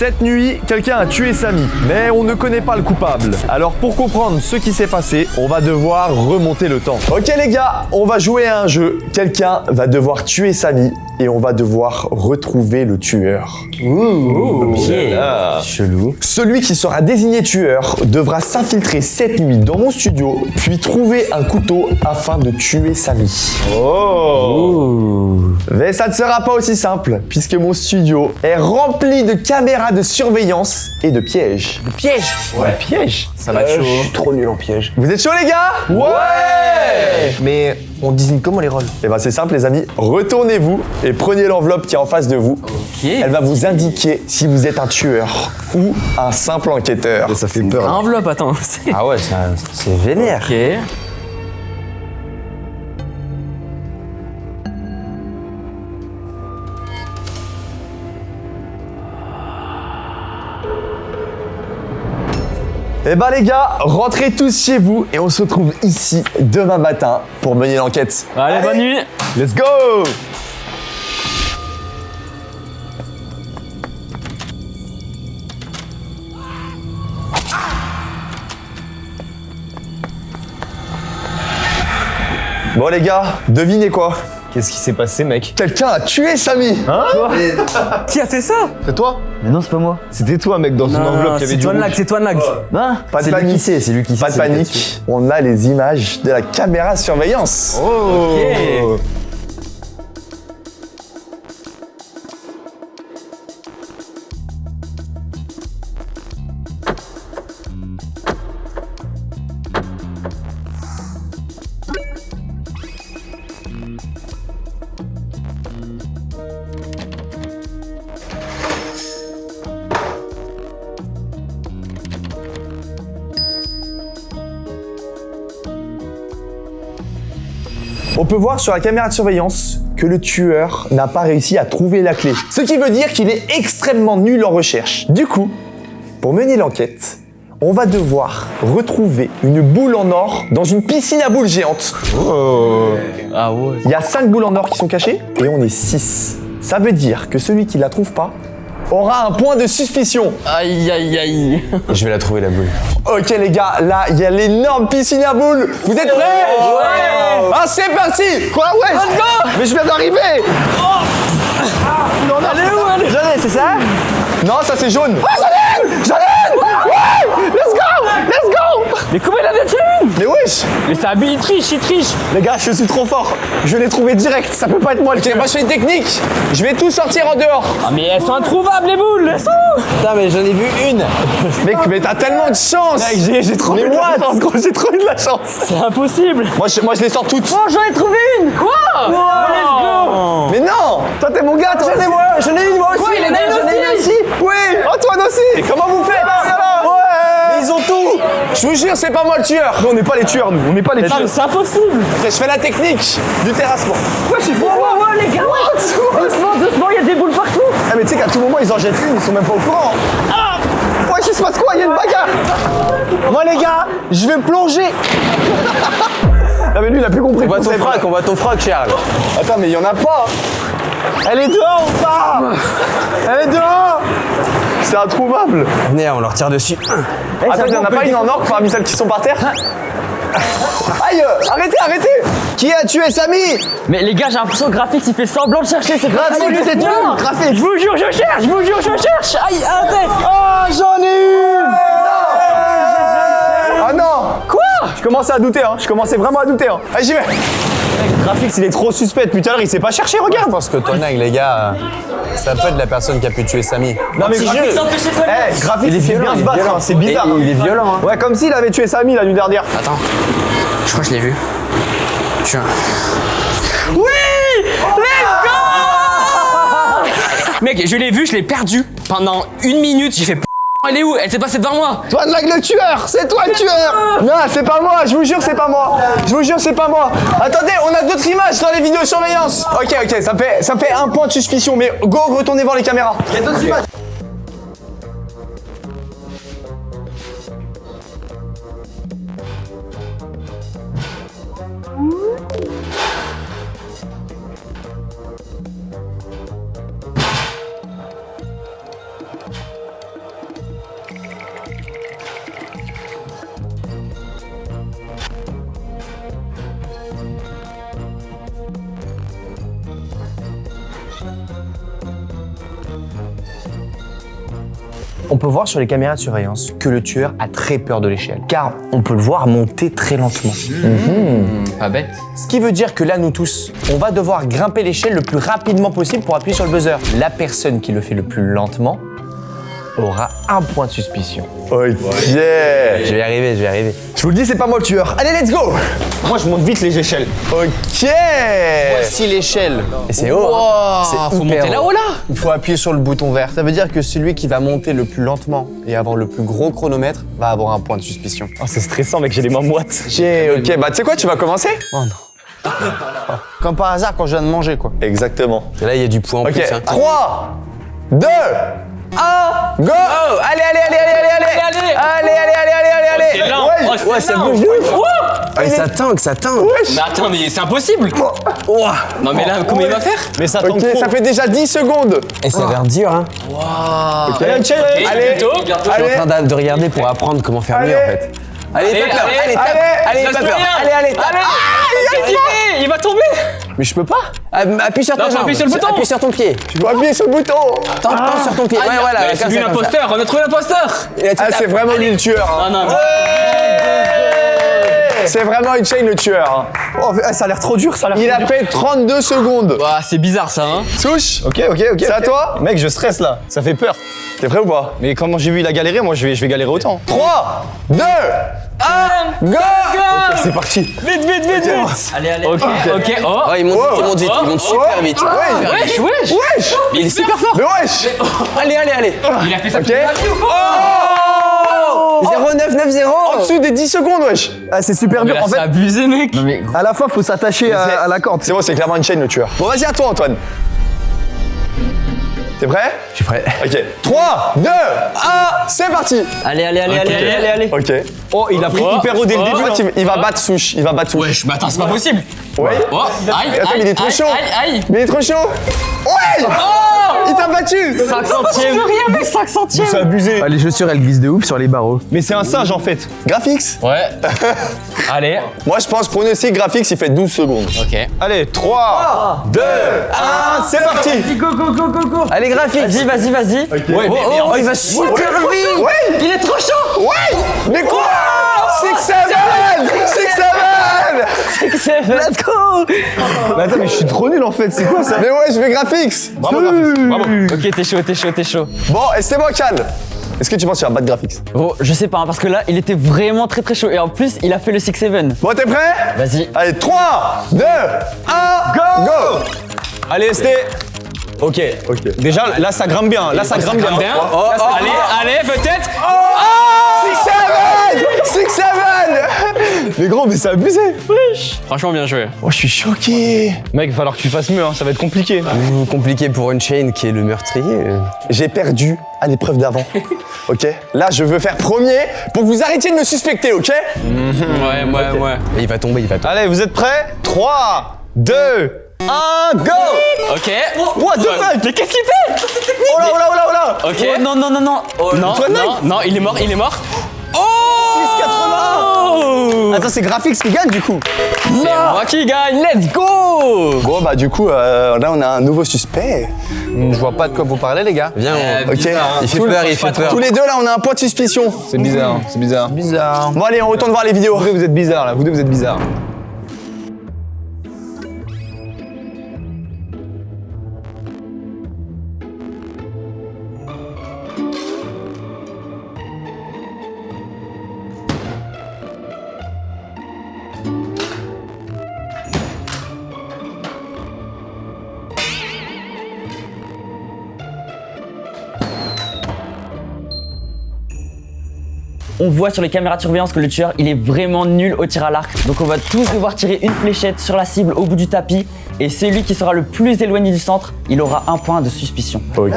Cette nuit, quelqu'un a tué Samy, mais on ne connaît pas le coupable. Alors pour comprendre ce qui s'est passé, on va devoir remonter le temps. Ok les gars, on va jouer à un jeu. Quelqu'un va devoir tuer Samy et on va devoir retrouver le tueur. Chelou. Celui qui sera désigné tueur devra s'infiltrer cette nuit dans mon studio, puis trouver un couteau afin de tuer Samy. Mais ça ne sera pas aussi simple, puisque mon studio est rempli de caméras de surveillance et de pièges. Le piège. Ouais, pièges. Ça va être chaud. Je suis trop nul en piège. Vous êtes chauds les gars? Ouais. Mais on désigne comment les rôles? Et ben c'est simple les amis, retournez-vous et prenez l'enveloppe qui est en face de vous. Elle va vous indiquer si vous êtes un tueur ou un simple enquêteur. Ça fait peur. Enveloppe, attends. Ah ouais, c'est vénère. Ok. Et bah les gars, rentrez tous chez vous et on se retrouve ici demain matin pour mener l'enquête. Allez, bonne nuit. Let's go! Bon les gars, devinez quoi? Qu'est-ce qui s'est passé, mec? Quelqu'un a tué Samy! Qui a fait ça? C'est toi? Mais non, c'est pas moi. C'était toi, mec, dans une enveloppe qui avait c'est du toi de lag, rouge. c'est toi de lag. Hein? Pas de C'est lui panique. qui sait, c'est lui qui sait. Pas de c'est lui qui a panique, on a les images de la caméra surveillance. Ok. On peut voir sur la caméra de surveillance que le tueur n'a pas réussi à trouver la clé. Ce qui veut dire qu'il est extrêmement nul en recherche. Du coup, pour mener l'enquête, on va devoir retrouver une boule en or dans une piscine à boules géante. Ah ouais. Il y a 5 boules en or qui sont cachées et on est 6. Ça veut dire que celui qui la trouve pas aura un point de suspicion. Aïe, aïe, aïe. Je vais la trouver, la boule. Ok les gars, là il y a l'énorme piscine à boules. Vous êtes prêts? Ouais. Ah c'est parti. Quoi ouais? Let's go. Mais je viens d'arriver. Elle est où, elle? J'en ai, c'est ça? Non, ça c'est jaune. Ah, j'en ai! Ouais! Let's go! Let's go! Mais comment il a déjà une? Mais wesh! Mais c'est Abby, il triche. Les gars, je suis trop fort. Je l'ai trouvé direct. Ça peut pas être moi le tueur. Moi, je fais une technique. Je vais tout sortir en dehors. Ah, mais elles sont introuvables, les boules. Elles sont où? Putain, mais j'en ai vu une. Mec, mais t'as tellement de chance. Mec, j'ai trop Mais eu de moi, la chance. gros, j'ai trop eu de la chance. C'est impossible. Moi, je les sors toutes. Oh, j'en ai trouvé une. Quoi? Let's go. Mais non! Toi, t'es mon gars, toi. J'en ai une, moi aussi. Ouais, il en a une J'en ai une aussi. aussi. Oui. Antoine aussi. Et comment vous faites? Ouais. Mais ils ont tout. Je vous jure, c'est pas moi le tueur. Nous, on n'est pas les tueurs, nous. On n'est pas les Ah, tueurs. mais c'est impossible. Je fais la technique du terrassement. Ouais, les gars. Doucement, il y a des boules partout. Ah mais tu sais qu'à tout moment ils en jettent une, ils sont même pas au courant. Ah ouais, il se passe quoi? Il y a une bagarre. Moi les gars, je vais plonger. Ah mais lui il a plus compris. On va ton frac, Charles. Attends mais il y en a pas. Elle est dehors ou pas? Elle est dehors. C'est introuvable. Venez, on leur tire dessus. Attends, il y en a pas une en or parmi celles qui sont par terre? Aïe! Arrêtez! Qui a tué Samy? Mais les gars, j'ai l'impression que Graphics il fait semblant de chercher. C'est pas Graphics, possible. t'es nul, Non. Graphics. Je vous jure, je cherche. Aïe, arrêtez. Oh, j'en ai une! Ah non! Quoi? Je commençais à douter, hein. Je commençais vraiment à douter, hein. Allez, j'y vais! Graphics, il est trop suspect. Depuis tout à l'heure, il sait pas chercher, regarde! Je pense que Tonag, les gars, ça peut être la personne qui a pu tuer Samy. Non, mais Graphics, empêchez toi. Eh, Graphics, il fait bien se battre, hein. C'est bizarre. Il est violent, hein. Ouais, comme s'il avait tué Samy la nuit dernière. Attends, je crois que je l'ai vu. Tu vois. Oui! Let's go! Mec, je l'ai vu, je l'ai perdu pendant 1 minute. J'ai fait elle est où? Elle s'est passée devant moi. Toi, Nag le tueur! C'est toi le tueur! Non, c'est pas moi, je vous jure, c'est pas moi! Je vous jure, c'est pas moi! Attendez, on a d'autres images dans les vidéos surveillance! Ok, ça me fait un point de suspicion, mais go, retournez voir les caméras! Il y a d'autres images! On peut voir sur les caméras de surveillance que le tueur a très peur de l'échelle, car on peut le voir monter très lentement. Pas bête. Ce qui veut dire que là, nous tous, on va devoir grimper l'échelle le plus rapidement possible pour appuyer sur le buzzer. La personne qui le fait le plus lentement aura un point de suspicion. Ok. Je vais y arriver, je vais y arriver. Je vous le dis, c'est pas moi le tueur. Allez, let's go. Moi, je monte vite les échelles. Ok. Voici l'échelle. Et c'est haut. hein. C'est Faut hyper monter haut. là-haut là. Il faut appuyer sur le bouton vert. Ça veut dire que celui qui va monter le plus lentement et avoir le plus gros chronomètre va avoir un point de suspicion. Oh, c'est stressant, mec, j'ai les mains moites. Ok, bah tu sais quoi, tu vas commencer? Oh non. Comme par hasard quand je viens de manger, quoi. Exactement. Et là, il y a du poids en Ok, plus. Hein. 3, 2, 1, go. Allez, allez, allez, allez, allez, allez. Allez. Allez, allez, allez, allez, allez. C'est lent. Ouais, Oh, c'est Ouais, ça lent. bouge. Ouh. Et ça tangue, ça tangue. Mais attends, mais c'est impossible. Non mais là, comment il va faire? Mais ça tombe Ok, trop. ça fait déjà 10 secondes. Et ça a l'air dur, hein. Allez, une chaîne, Et Allez. bientôt. Je suis en Allez. train de regarder pour apprendre comment faire mieux, en fait. Allez, Allez, pas peur. allez, Allez, tape. allez. Allez, Reste pas peur. rien. Allez, allez, tape. Il va tomber. Mais je peux pas. Appuie sur Non, ta faut jambe. appuyer sur le bouton. Appuie sur ton pied. Tu dois appuyer sur le bouton. Tente sur ton pied. Ouais, voilà. Mais comme c'est ça, lui comme ça. l'imposteur. On a trouvé l'imposteur. Et là, tu Ah, tapes. c'est vraiment lui le tueur. hein. Non, non. C'est vraiment Chain le tueur. hein. Oh, ça a l'air trop dur, ça a l'air Il trop a dur. fait 32 secondes. Ouah, c'est bizarre ça, hein. Souche. Ok, ok, ok. C'est à ok. toi. Mec, je stresse là, ça fait peur. T'es prêt ou pas? Mais comment j'ai vu il a galéré, moi je vais galérer autant. 3, 2, 1, go. C'est parti. Vite, vite, vite, vite. Allez, allez. Ok, ok. Oh. Oh, il monte vite, il monte vite, il monte super vite. Wesh, wesh. Wesh. Il est super fort. Mais wesh. Allez, allez, allez. Il a fait ça. Ok. 0990. En dessous des 10 secondes, wesh. Ah, c'est super dur. Là, En c'est fait, abusé, mec. Non mais. à la fin, faut s'attacher à la corde. C'est bon, c'est clairement Chain le tueur. Bon, vas-y, à toi, Antoine. T'es prêt? Je suis prêt. Ok. 3, 2, 1, c'est parti. Allez, allez, allez, Ok. allez, allez, allez. Ok. Oh, il a pris Oh, hyper haut dès le oh. début. En là. fait, il va battre Souche. Il va battre Souche. Wesh, mais attends, c'est pas possible. Ouais. Oh, aïe, Attends, aïe, il est trop aïe, chaud. Aïe, aïe. Mais il est trop chaud. Ouais. Il t'a battu. 5 centièmes. Rien, mec, 5 centièmes. C'est abusé. Ah, les chaussures elles glissent de ouf sur les barreaux. Mais c'est un singe en fait. Graphics. Ouais. Allez. Moi, je pense pronostic Graphics, il fait 12 secondes. Ok. Allez, 3, 2, 1, c'est parti. Allez, graphique. Vas-y, vas-y, vas-y. Ouais, mais Oh, il va super vite. Ouais. il est trop chaud. Ouais. Mais quoi? 6, 7, 6, 7. Let's go. Mais attends, mais je suis trop nul en fait, c'est quoi ça? Mais ouais, je vais Graphics. Bravo, Graphics, bravo. Ok, t'es chaud, t'es chaud, t'es chaud. Bon, et c'est moi, Can. Est-ce que tu penses qu'il va battre Graphics? Gros, je sais pas, hein, parce que là, il était vraiment très très chaud. Et en plus, il a fait le 6-7. Bon, t'es prêt? Vas-y. Allez, 3, 2, 1, go! Allez, ST. Ok. Déjà, là ça grimpe bien. Là ça grimpe bien. Bien. Oh, oh, Allez, allez, peut-être. 6, 7. 6, 7. Mais gros, mais c'est abusé. Franchement, bien joué. Oh, je suis choqué. Mec, il va falloir que tu fasses mieux, hein. Ça va être compliqué. Compliqué pour une chaîne qui est le meurtrier. J'ai perdu à l'épreuve d'avant. Ok? Là, je veux faire premier pour que vous arrêtiez de me suspecter, ok? Ouais. Et il va tomber, il va tomber. Allez, vous êtes prêts? 3, 2, 1, go! Ok. What the fuck? Mais qu'est-ce qu'il fait? Oh là, oh là, oh là, oh là! Ok. Oh, non, non, non, non. Oh, Non, Antoine, non, non, il est mort, il est mort. 6,80! Attends, c'est Graphics qui gagne du coup. C'est moi qui gagne, let's go! Bon, bah, du coup, là, on a un nouveau suspect. Je vois pas de quoi vous parlez, les gars. Viens, Ok? il fait peur, il fait peur. Tous les deux, là, on a un point de suspicion. C'est bizarre, c'est bizarre. Bizarre. Bon, allez, on retourne voir les vidéos. Vous deux, vous êtes bizarres là, vous deux, vous êtes bizarres. On voit sur les caméras de surveillance que le tueur, il est vraiment nul au tir à l'arc. Donc on va tous devoir tirer une fléchette sur la cible au bout du tapis. Et celui qui sera le plus éloigné du centre, il aura un point de suspicion. Ok.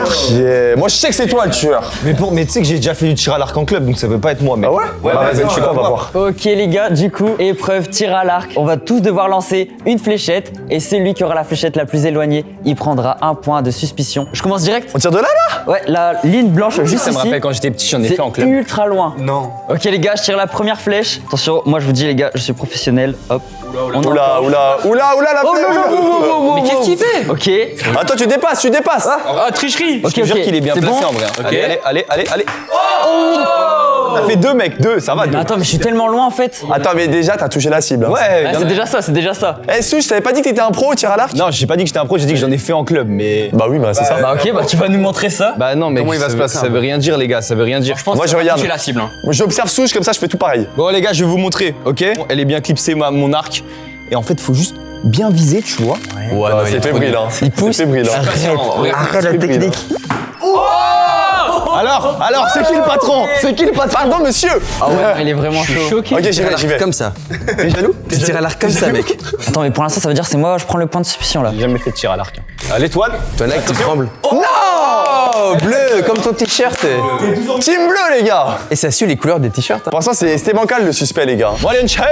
Moi, je sais que c'est toi le tueur. Mais tu sais que j'ai déjà fait du tir à l'arc en club, donc ça peut pas être moi, mec. Ah ouais? Bah, vas-y, tu sais quoi, on va voir. Ok les gars, du coup, épreuve tir à l'arc. On va tous devoir lancer une fléchette. Et celui qui aura la fléchette la plus éloignée, il prendra un point de suspicion. Je commence direct? On tire de là, là? Ouais, la ligne blanche juste Ça me ici. rappelle quand j'étais petit, j'en ai C'est fait en club. ultra loin. Non. Ok les gars, je tire la première flèche. Attention, moi je vous dis les gars, je suis professionnel. Hop. On Oula, entend. oula, oula, oula, la flèche. Mais qu'est-ce qu'il fait? Ok. Attends, tu dépasses. Ah, tricherie. Ok, Je te jure ok. qu'il est bien C'est placé bon en vrai. Ok. Allez. T'as fait 2 mecs, 2, ça va. Mais deux. attends, mais je suis tellement loin en fait. Attends, mais déjà, t'as touché la cible. hein. Ouais, Ah, bien. c'est déjà ça, c'est déjà ça. Eh, Souche, je t'avais pas dit que t'étais un pro au tir à l'arc? Non, j'ai pas dit que j'étais un pro, j'ai dit que j'en ai fait en club, mais. Bah oui, bah c'est ça. Bah ok, bah tu vas nous montrer ça. Bah non, mais Comment il va se passer, ça un veut rien dire, les gars, ça veut rien dire. Moi, je regarde. J'ai la cible. Hein. J'observe Souche, comme ça, je fais tout pareil. Bon, les gars, je vais vous montrer, ok? Elle est bien clipsée, mon arc. Et en fait, faut juste bien viser, tu vois. Ouais, c'est fébrile, hein. Il pousse. C'est fébrile, hein. Arrête la technique. Alors, c'est qui le patron? C'est qui le patron? Pardon, monsieur. Ah ouais, il est vraiment chaud. Ok, j'y vais. Comme ça. T'es jaloux? Tu tires à l'arc comme ça, mec. Attends, mais pour l'instant, ça veut dire que c'est moi, je prends le point de suspicion là. J'ai jamais fait de tir à l'arc. Allez, toi. Toi, là, tu trembles. Non! Bleu, comme ton t-shirt. Team bleu, les gars. Et ça suit les couleurs des t-shirts. hein. Pour l'instant, c'était bancal le suspect, les gars. Bon, allez, Unchain.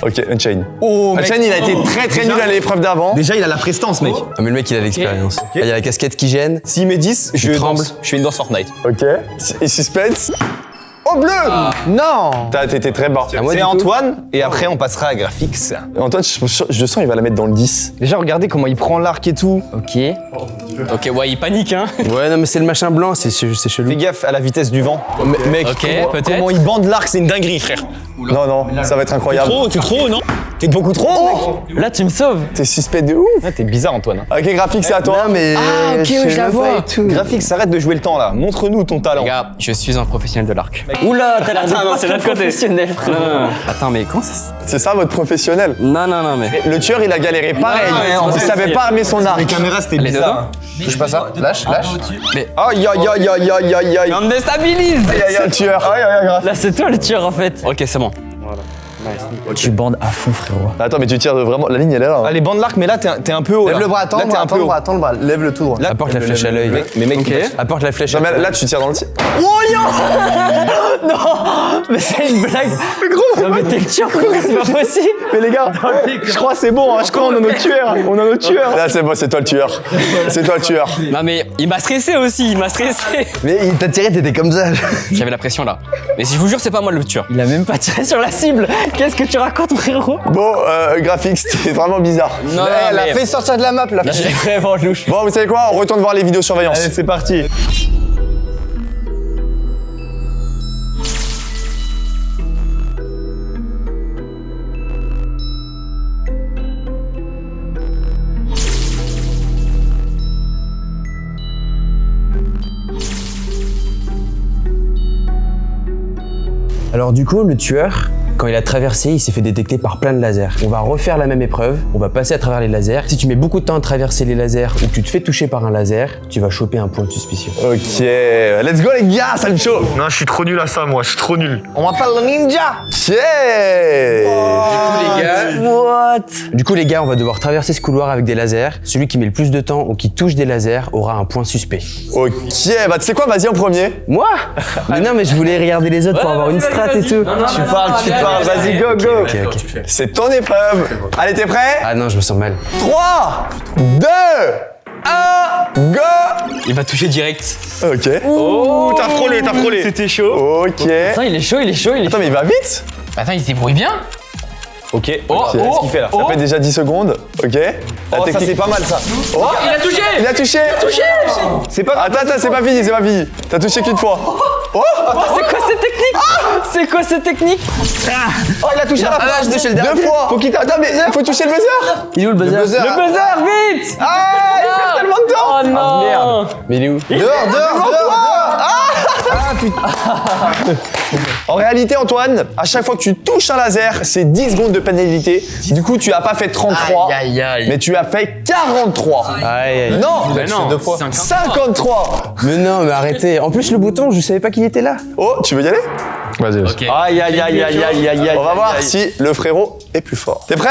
Ok, Unchain. Oh, mec. Unchain, il a été très nul à l'épreuve d'avant. Déjà, il a la prestance, mec. Ah, mais le mec, il a l'expérience. Ah, il y a la casquette qui gêne. S'il met 10, je tremble. danse. Je fais une danse Fortnite. Ok. Et suspense. Oh, bleu. Non! T'as été très bas. À moi, C'est du coup. Antoine, et après, on passera à graphics. Antoine, je sens il va la mettre dans le 10. Déjà, regardez comment il prend l'arc et tout. Ok. Ok, ouais, il panique, hein. Ouais, non, mais c'est le machin blanc, c'est chelou. Fais gaffe à la vitesse du vent. Mec, Ok, comment- peut-être. comment il bande l'arc, c'est une dinguerie, frère. Non, ça va être incroyable. T'es trop, non? T'es beaucoup trop, mec. Là, tu me sauves. T'es suspect de ouf. Ah, t'es bizarre, Antoine. Ok, graphique, c'est à toi. Non, mais. Ah, ok, sais je la même vois. pas et tout. Graphics, arrête de jouer le temps là. Montre-nous ton talent. Les gars, je suis un professionnel de l'arc. Oula, t'as l'air Attends, non, c'est d'être l'autre côté. professionnel, frère. Attends, mais comment ça C'est ça votre professionnel. Non, mais. Le tueur, il a galéré pareil. ouais, Il c'est savait pas armer son arc. Les caméras, c'était Les bizarre. Touche pas ça. Lâche. Aïe, aïe, aïe, aïe, aïe, aïe, aïe. On me déstabilise. C'est le tueur. Là, c'est toi le tueur en fait. Ok, c'est bon. Tu bandes à fond, frérot. Attends, mais tu tires vraiment. La ligne, elle est là. hein. Allez, bande l'arc, mais là, t'es un peu haut. Lève là. le bras, attends Là, le t'es bras, un peu haut. attends le bras. Lève-le tout droit. Là, Apporte la flèche à l'œil. Mais mec, Apporte la flèche Non, à mais l'œil. là, tu tires dans le tir. Mais c'est une blague. Non, mais t'es le tueur, frérot, c'est pas possible. mais les gars, je crois que c'est bon, hein. Je crois qu'on a notre tueur. On a notre tueur. Là, c'est bon, c'est toi le tueur. C'est toi le tueur. Non, mais il m'a stressé aussi, il m'a stressé. Mais il t'a tiré, t'étais comme ça. J'avais la pression là. Mais si je vous jure, c'est pas moi le tueur. Il a même pas tiré sur la cible. Qu'est-ce que tu racontes, frérot? Bon, graphique, c'était vraiment bizarre. Non, Elle a mais. fait sortir de la map, là. Là, je suis vraiment louche. Bon, vous savez quoi? On retourne voir les vidéos surveillance. Allez, c'est parti. Alors du coup, le tueur, quand il a traversé, il s'est fait détecter par plein de lasers. On va refaire la même épreuve, on va passer à travers les lasers. Si tu mets beaucoup de temps à traverser les lasers ou que tu te fais toucher par un laser, tu vas choper un point de suspicion. Ok, let's go les gars, ça me chauffe. Non, je suis trop nul à ça, moi. Je suis trop nul. On m'appelle le ninja. What? Du coup les gars, on va devoir traverser ce couloir avec des lasers. Celui qui met le plus de temps ou qui touche des lasers aura un point suspect. Ok, bah tu sais quoi, vas-y en premier. Moi? Mais non, mais je voulais regarder les autres pour avoir une strat et tout. Tu parles, vas-y, go, go. Ok. C'est ton épreuve. Allez, t'es prêt? Ah non, je me sens mal. 3, 2, 1, go. Il va toucher direct. Ok. Oh, t'as frôlé. C'était chaud. Ok. Attends, il est chaud. Attends, mais il va vite. Attends, il se débrouille bien. Ok. Oh, Qu'est-ce qu'il fait là? Ça fait déjà 10 secondes. Ok. La Oh, ça, technique- c'est pas mal, ça. Oh, Il a touché. il a touché. C'est pas. Attends, c'est pas fini, T'as touché qu'une fois. Oh, C'est quoi cette technique? C'est quoi cette technique? oh, il a touché la Ah, j'ai touché le dernier. 2 fois. Attends, mais faut toucher le buzzer. Il est où le buzzer? Le buzzer, vite! Ah, il perd tellement de temps. Oh non! Merde. Mais il est où? En réalité, Antoine, à chaque fois que tu touches un laser, c'est 10 secondes de pénalité. Du coup, tu as pas fait 33, mais tu as fait 43. Aïe, aïe. Non, Mais non, 53. Mais non, mais arrêtez. En plus, le bouton, je savais pas qu'il était là. Oh, tu veux y aller? Vas-y. Ok. Aïe, aïe, aïe, aïe, aïe, aïe, aïe. On va voir si le frérot est plus fort. T'es prêt?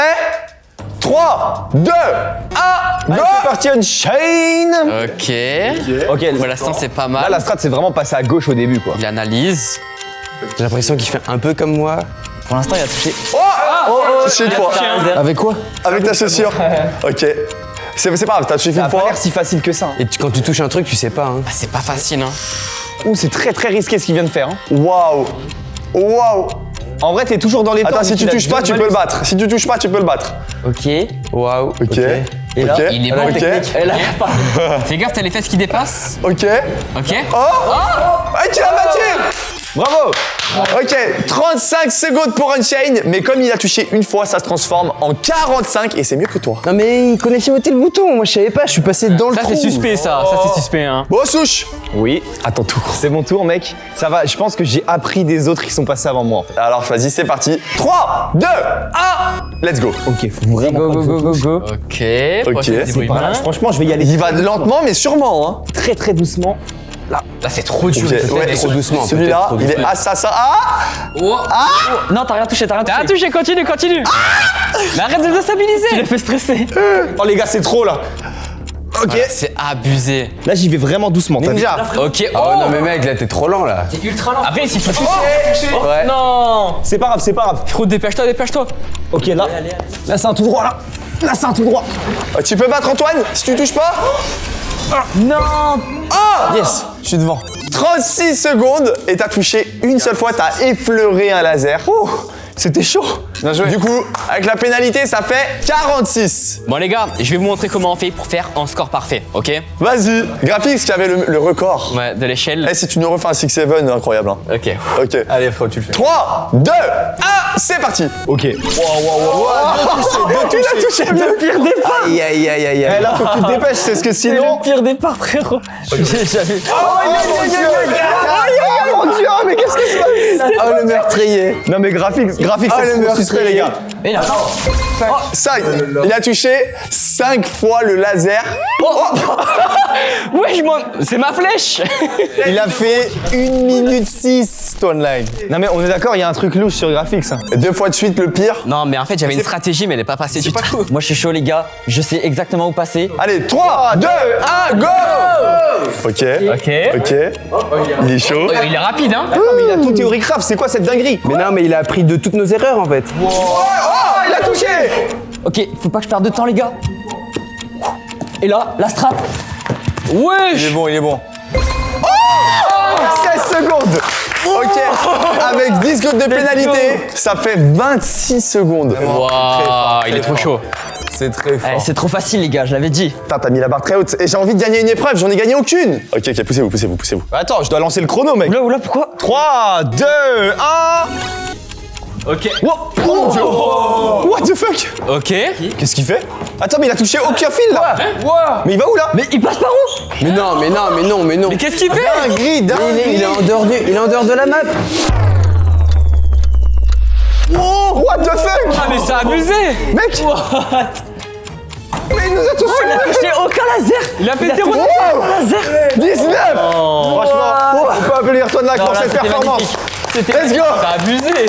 3, 2, 1, go! C'est parti, Unchain. Ok. Ok, Pour l'instant, c'est pas là, mal. la strat, c'est vraiment passé à gauche au début, quoi. Il analyse. J'ai l'impression qu'il fait un peu comme moi. Pour l'instant, il a touché. Touché une fois. Avec quoi? Avec ta chaussure. Ok. C'est pas grave, t'as touché Ça une a pas fois. l'air si facile que ça. Et quand tu touches un truc, tu sais pas. Hein. Ah, c'est pas facile, hein. Ouh, c'est très très risqué ce qu'il vient de faire. Hein. Waouh. Waouh. En vrai, t'es toujours dans les temps. Attends, si tu touches pas, tu peux le battre. Si tu touches pas, tu peux le battre. Ok. Waouh. Ok. Et là, il est bon, Ok. Et là, Fais gaffe, t'as les fesses qui dépassent. Ok. Ok. Ah, tu l'as battu. Bravo. Ok, 35 secondes pour Unchained, mais comme il a touché une fois, ça se transforme en 45 et c'est mieux que toi. Non mais il connaissait voter le bouton, moi je savais pas, je suis passé dans le Ça trou. c'est suspect ça c'est suspect hein. Bon, Souche. Oui, à ton tour. C'est mon tour, mec. Ça va, je pense que j'ai appris des autres qui sont passés avant moi. Alors, vas-y, c'est parti. 3, 2, 1, let's go. Ok, faut vraiment. go, go, go, go, go. Ok. Ok, prochaine c'est débrouille main. Franchement, je vais y aller Il va lentement, mais sûrement. Hein. très très doucement. Là c'est trop dur. Ok, ouais, trop doucement, Celui-là, peut-être trop il est doucement. assassin. Ah, Oh. Non, t'as rien touché, t'as rien T'as touché. touché, continue. Mais arrête de te Tu stabiliser. l'as fait stresser. Oh les gars, c'est trop là. ok. C'est abusé. Là, j'y vais vraiment doucement. t'as vu Ninja. Ok. Oh non mais mec, là t'es trop lent là. C'est ultra lent. Après si tu touches. Ouais. Non. C'est pas grave, c'est pas grave. Frérot, dépêche-toi. Ok, là. Là, c'est un tout droit là. Là, c'est un tout droit. Tu peux battre Antoine si tu touches pas. Yes, je suis devant. 36 secondes et t'as touché une seule fois, t'as effleuré un laser. Ouh, c'était chaud. Bien joué. Du coup, avec la pénalité, ça fait 46. Bon les gars, je vais vous montrer comment on fait pour faire un score parfait, ok? Vas-y. Graphics qui avait le record. Ouais, de l'échelle. Eh, si tu nous refais un 6-7, incroyable. Hein. Ok. Ok. Allez, frérot, tu le fais. 3, 2, 1, c'est parti. Ok. Il a touché deux. Pire départ. Aïe aïe aïe aïe Eh, aïe. là, faut que tu te dépêches, c'est ce que C'est sinon. le pire départ, frérot. J'ai jamais. Mon Dieu, mais qu'est-ce qui se passe? Oh le meurtrier. Non, mais graphique, Ah, c'est le trop meurtrier. suspect, les gars. Et là, 5. Il a touché 5 fois le laser. Ouais, c'est ma flèche. Il a fait 1 minute 6, Stoneline. Non, mais on est d'accord, il y a un truc louche sur graphics. Hein. 2 fois de suite le pire. Non, mais en fait, j'avais une stratégie, mais elle est pas passée du tout. moi je suis chaud, les gars. Je sais exactement où passer. Allez, 3, 2, 1, go. Ok. Ok. Ok. Il est chaud. Il est rapide, hein. Attends, mais il a tout théorie craft, c'est quoi cette dinguerie? Mais non mais il a appris de toutes nos erreurs en fait. Oh, il a touché. Ok, faut pas que je perde de temps, les gars. Et là, la strat. Il est bon, il est bon. 16 secondes. Ok. Avec 10 secondes de pénalité, ça fait 26 secondes. Waouh, il est trop chaud. C'est très fort. Eh, c'est trop facile, les gars, je l'avais dit. Putain, t'as mis la barre très haute. Et j'ai envie de gagner une épreuve, j'en ai gagné aucune. Ok, poussez-vous. Attends, je dois lancer le chrono, mec. Oula, pourquoi? 3, 2, 1. Ok. What the fuck? Ok. Qu'est-ce qu'il fait? Attends, mais il a touché aucun fil là. Mais il va où là? Mais il passe par où? Mais non. Mais qu'est-ce qu'il fait? Dinguerie. Il est en dehors de la map. What the fuck? Ah, mais c'est abusé. Mec. Mais il nous a tous Il a touché aucun laser. Il a fait 0. Laser. 19. Franchement, on peut applaudir toi de la Non, pour là, cette c'était performance. magnifique. Let's go. C'est abusé.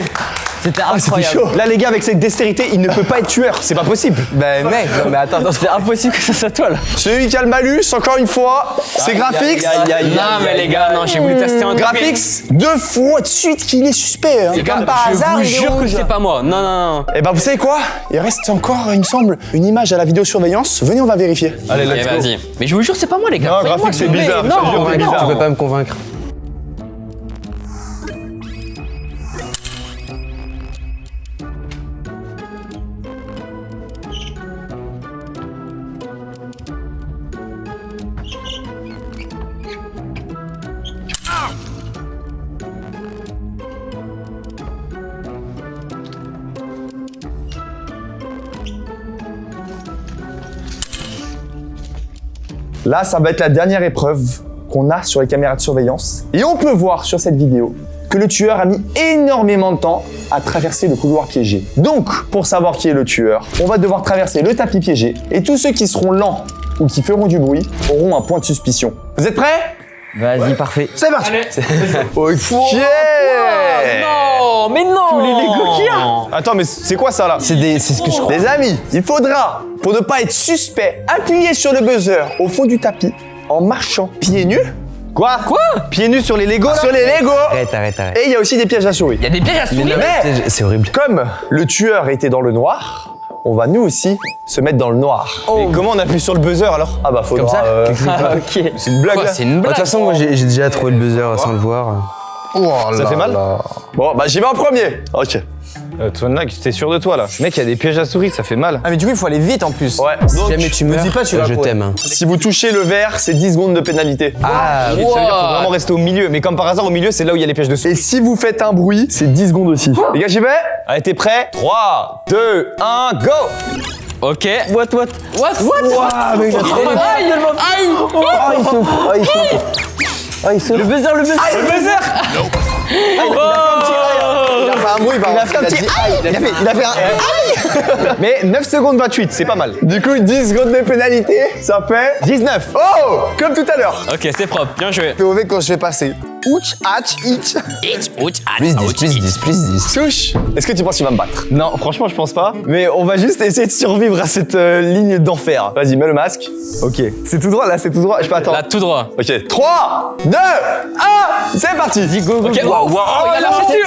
C'était C'était incroyable. chaud. Là, les gars, avec cette dextérité, il ne peut pas être tueur. C'est pas possible. Bah mec, non mais attends. C'était impossible que ça soit toi, là. Celui qui a le malus, encore une fois, c'est Graphics. Non, mais les gars, non, j'ai voulu tester un truc. Graphics, 2 fois de suite qu'il est suspect. Hein. Les gars, Comme par hasard, je il vous est jure que rouge. c'est pas moi. Non. Eh ben, vous savez quoi? Il reste encore, il me semble, une image à la vidéosurveillance. Venez, on va vérifier. Allez, Ok, let's go. vas-y. Mais je vous jure, c'est pas moi, les gars. Non, Croyez-moi, graphique, c'est vrai. bizarre. Non, Je te jure, c'est non. bizarre. Tu peux pas me convaincre. Là, ça va être la dernière épreuve qu'on a sur les caméras de surveillance. Et on peut voir sur cette vidéo que le tueur a mis énormément de temps à traverser le couloir piégé. Donc, pour savoir qui est le tueur, on va devoir traverser le tapis piégé et tous ceux qui seront lents ou qui feront du bruit auront un point de suspicion. Vous êtes prêts? Vas-y, parfait. C'est parti. Ok. Non, mais non. Tous les Lego qu'il y a. Attends, mais c'est quoi ça là? C'est ce que je crois. Les amis, il faudra, pour ne pas être suspect, appuyer sur le buzzer au fond du tapis en marchant pieds nus. Quoi? Pieds nus sur les Lego là? Sur les Lego. Arrête. Et il y a aussi des pièges à souris. Il y a des pièges à souris. Mais C'est horrible. comme le tueur était dans le noir, on va nous aussi se mettre dans le noir. Et comment on appuie sur le buzzer alors? Ah bah faudra... Ah, ok. c'est une blague Quoi, là. c'est une De blague. toute façon, moi j'ai déjà trouvé le buzzer sans le voir. Ça fait mal Bon, bah j'y vais en premier. Ok. Toi, là, t'es sûr de toi là? Mec, il y a des pièges à souris, ça fait mal. Ah mais du coup il faut aller vite en plus. Ouais. Si Donc, jamais tu meurs, dis pas, tu vas je courir. t'aime. hein. si vous touchez le verre, c'est 10 secondes de pénalité. Ah Ça veut dire qu'il faut vraiment rester au milieu. Mais comme par hasard, au milieu, c'est là où il y a les pièges de souris. Et si vous faites un bruit, c'est 10 secondes aussi. Les gars, j'y vais? Allez, t'es prêt? 3, 2, 1, go! Ok. What Ouah, mais il a trop Aïe, aïe. Ah, il souffre. Ah, il souffre. Ah, il souffre. Le buzzer. Il a fait un bruit, par Il a fait un petit aïe. Il a fait un aïe. Mais 9 secondes 28, c'est pas mal. Du coup, 10 secondes de pénalité, ça fait 19. Oh, comme tout à l'heure. Ok, c'est propre. Bien joué. C'est mauvais quand je fais passer. Ouch, hatch, itch. Plus 10, plus 10, plus 10. Souche. Est-ce que tu penses qu'il va me battre? Non, franchement, je pense pas. Mais on va juste essayer de survivre à cette ligne d'enfer. Vas-y, mets le masque. Ok. C'est tout droit là, c'est tout droit. Je peux attendre. Là, tout droit. Ok, 3, 2, 1, c'est parti. Dis go, Ok. Wow, wow. Oh, il a lâché dessus.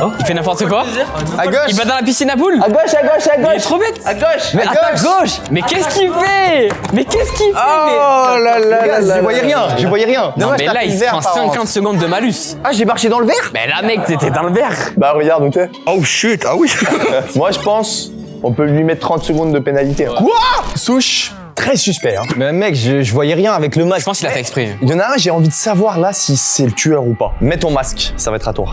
Oh. Il fait n'importe quoi. À gauche. Il va dans la piscine à boules. À gauche. Il est trop bête. À gauche. Mais À à ta gauche. gauche. Mais qu'est-ce qu'il fait? Oh là là Je voyais rien, je voyais rien. Non, Dommage, mais t'as là, pris il le se verre, prend par 50 secondes de malus. Ah j'ai marché dans le verre. Mais là, mec, t'étais dans le verre. Bah regarde où t'es. Oh shit, ah oui. Moi je pense on peut lui mettre 30 secondes de pénalité. Quoi? Souche, très suspect. Hein. Mais mec, je voyais rien avec le masque. Je pense qu'il a fait exprès. Il y en a un, j'ai envie de savoir là si c'est le tueur ou pas. Mets ton masque, ça va être à toi.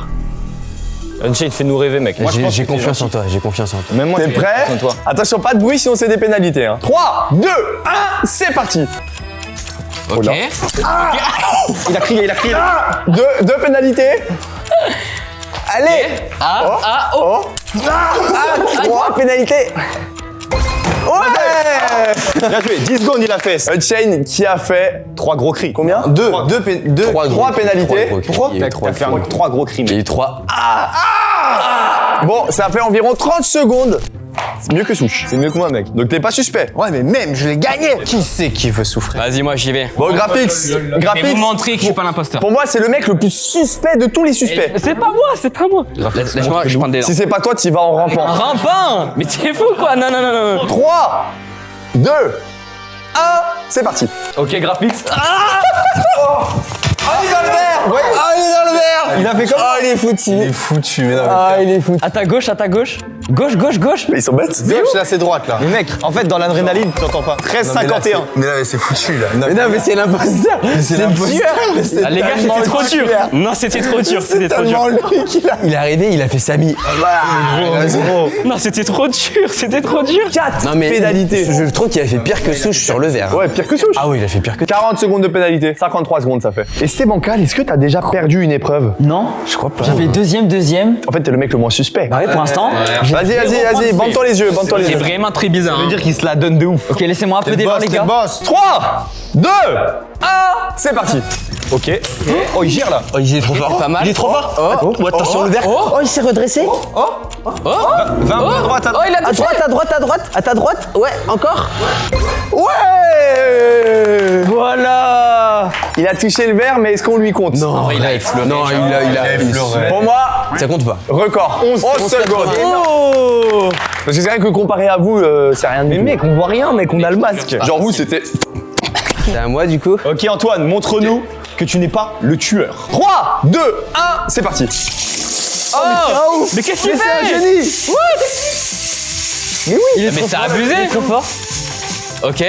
Unchained, fais-nous rêver, mec. Moi, je pense J'ai que confiance en toi, j'ai confiance en toi. Même moi, T'es j'ai prêt? confiance en toi. Attention, pas de bruit sinon c'est des pénalités. Hein. 3, 2, 1, c'est parti. Ok. là. Il a crié, il a crié. Deux pénalités. Allez. Oh. 3 pénalités. Ouais. Bien joué, 10 secondes, il a fait. Unchained qui a fait 3 gros cris. combien? 3 3 pénalités. Pourquoi Il y a eu T'as fait 3 gros cris. Il y a eu 3. Bon, ça fait environ 30 secondes. C'est mieux que Souche. C'est mieux que moi, mec. Donc t'es pas suspect. Ouais mais même je l'ai gagné. Qui c'est qui veut souffrir? Vas-y, moi, j'y vais. Bon, Graphics. Mais vous Graphics. montrez que je suis pas l'imposteur. Pour moi, c'est le mec le plus suspect de tous les suspects. C'est pas moi. Laisse-moi, je prends des dents. Si c'est pas toi, tu vas en rampant. Rampant. Mais t'es fou, quoi. Non. 3, 2, 1, c'est parti. Ok, graphique. Ah, il est dans le verre. Ouais. Ah, il est dans le verre. Il a fait comme Ah, il est foutu. Il est foutu, mais non. Ah, il est foutu. À ta gauche. Gauche. Mais ils sont bêtes. Gauche là c'est droite là. Mais mec, en fait, dans l'adrénaline, t'entends pas. 13,51. Mais là c'est foutu là. Mais non, mais c'est l'imposteur. C'est l'imposteur. Ah, les gars, c'était trop dur. Non, c'était trop dur. C'était trop dur. Tellement lui qu'il a. Il est arrivé, il a fait Samy. Non, c'était trop dur. C'était trop dur. 4 Non mais pénalités. je trouve qu'il a fait pire que Souche sur le verre. Ouais, pire que Souche. Ah oui, il a fait pire que 40 secondes de pénalité. 53 secondes, ça fait. Et c'était bancal. Est-ce que t'as déjà perdu une épreuve? Non. Je crois pas. J'ai fait deuxième. En fait, t'es le mec le moins suspect. Bah ouais, pour l'instant. Vas-y. Bande-toi les yeux. C'est vraiment très bizarre. Ça veut dire qu'il se la donne de ouf. Ok, laissez-moi un peu démarrer les gars. 3, 2, 1, c'est parti. Ok. Oh, il gire là. Oh, il est trop fort. Pas mal. Il est trop fort. Oh, attention le verre. Oh, il s'est redressé. 20 à droite, à droite. il a touché. À ta droite. Ouais, encore. Ouais. Voilà. Il a touché le verre, mais est-ce qu'on lui compte? Non, il a effleuré. Non, il a effleuré. Pour moi, Ça compte pas. record. 11 secondes. Oh. Parce que c'est vrai que comparé à vous, c'est rien de Mais tout. mec, on voit rien, mec, on a le masque. Genre vous, c'était... C'est à moi du coup. Ok, Antoine, montre-nous que tu n'es pas le tueur. 3, 2, 1, c'est parti. Oh, Mais qu'est-ce qu'il mais c'est un fait? génie. Mais c'est abusé. Trop fort. Ok.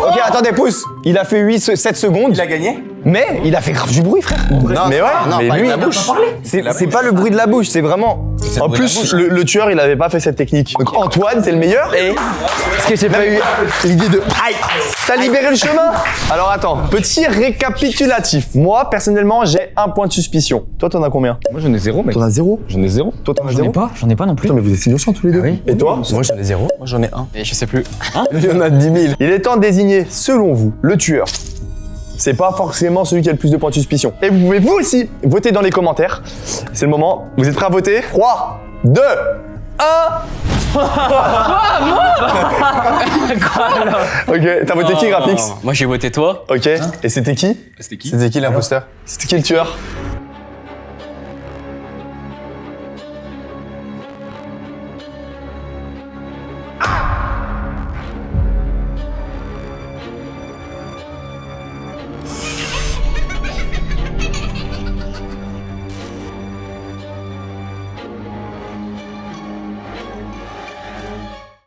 Ok, attendez, pousse. Il a fait 7 secondes. Il a gagné. Mais il a fait grave du bruit, frère. Mais ouais, mais lui, C'est pas le bruit de la bouche, c'est vraiment. en plus, le tueur, il avait pas fait cette technique. Donc Antoine, c'est le meilleur. Et est-ce que j'ai pas eu l'idée de... Aïe, t'as libéré le chemin. Alors attends, petit récapitulatif. Moi, personnellement, j'ai 1 point de suspicion. Toi, t'en as combien? Moi, j'en ai 0, mec. T'en as 0. J'en ai 0. Toi, t'en as J'en ai 0. pas non plus. Putain, mais vous êtes innocents tous les deux. oui. Et toi? Moi j'en ai 0. Moi j'en ai un. Et je sais plus. Il y en a 10 000. Il est temps de désigner, selon vous, le tueur. C'est pas forcément celui qui a le plus de points de suspicion. Et vous pouvez vous aussi voter dans les commentaires. C'est le moment. Vous êtes prêts à voter? 3, 2, 1. Ok, t'as voté qui, Graphics? Moi, j'ai voté toi. Ok, et c'était qui? C'était qui? C'était qui l'imposteur? C'était qui le tueur?